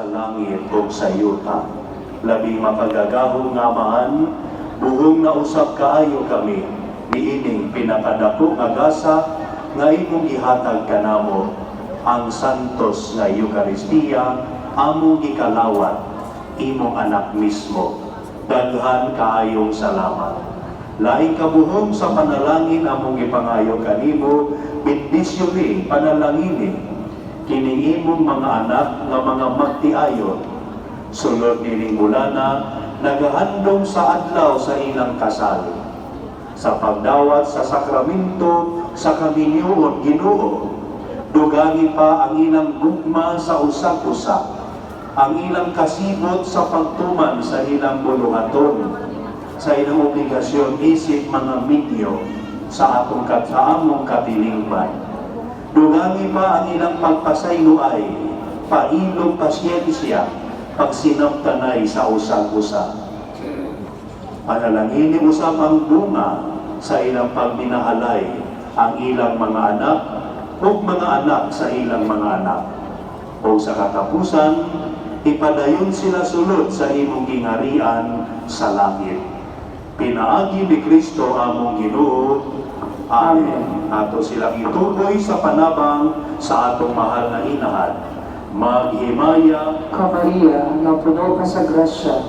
sa langit o sa yuta. Labing mapagagahong nga maan, buhong nausap kaayo kami, niining pinakadako nga gasa, nga imong gihatag kanamo, ang santos nga Eukaristiya, among ikalawat, imong anak mismo. Daghan kaayong salamat. Laing kabuhong sa panalangin among ipangayo kanimo, bendisyonin, panalanginin, kining imong mga anak nga mga magtiayon, sulod nining mulana, nagahandom sa adlaw sa ilang kasal, sa pagdawat sa sakramento sa kaminyoon Ginoo, dugani pa ang ilang gugma sa usag-usa, ang ilang kasibot sa pagtuman sa ilang buluhaton, sa ilang obligasyon isip mga medyo sa atong among katilingban. Dugani pa ang ilang pagpasayloay, pailong pasyensya, pagsinamtanay sa usag-usa. Panalangin usab ang bunga sa ilang pagminahalay, ang ilang mga anak o mga anak sa ilang mga anak. O sa katapusan, ipadayon sila sulod sa imong gingarian sa langit. Pinaagi ni Kristo among Ginoo. Amen. Ato silang ituloy sa panabang sa atong mahal na inahan. Maghimaya ka Maria, na puno ka sa grasya,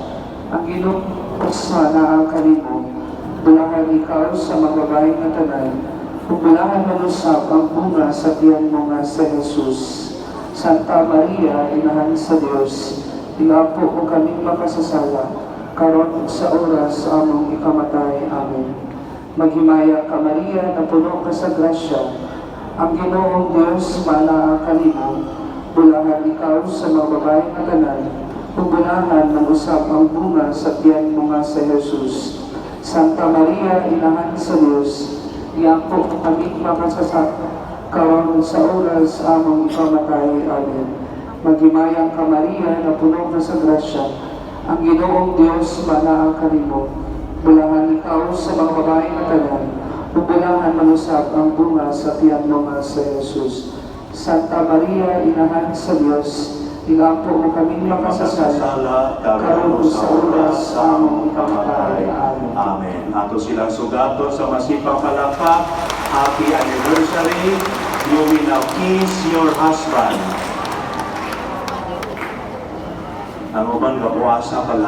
ang Ginoo sa naa kanimo, bulahan ikaw sa mga babaeng na tanan, ug bulahan manusap ang bunga sa tiyan mo nga sa Jesus. Santa Maria, Inahan sa Dios, ilapo ko kaming makasasala, karon sa oras among ikamatay. Amen. Maghimaya ka Maria, na puno ka sa grasya, ang Ginoong Diyos manaa kanimo, bulahan ikaw sa mga babaeng na tanan, ug bulahan ng usap ang bunga sa tiyan mo nga sa Jesus. Santa Maria, Inahan sa Diyos, iampo kami makasasala, karon sa oras among ikamatay. Amen. Maghimaya ka Maria, na puno ka sa grasya, ang Ginoong Diyos manaa kanimo, bulahan ikaw sa mga babaeng na tanan, ug bulahan manusap ang bunga sa tiyan mo nga sa Jesus. Santa Maria, Inahan sa Diyos, ilampo mo kaming makasasala, karon sa oras sa among ikamatay. Amen. Amen. Ato silang sugato sa masipang palakpak. Happy anniversary. You will now kiss your husband. Ang uban kapuasa pala.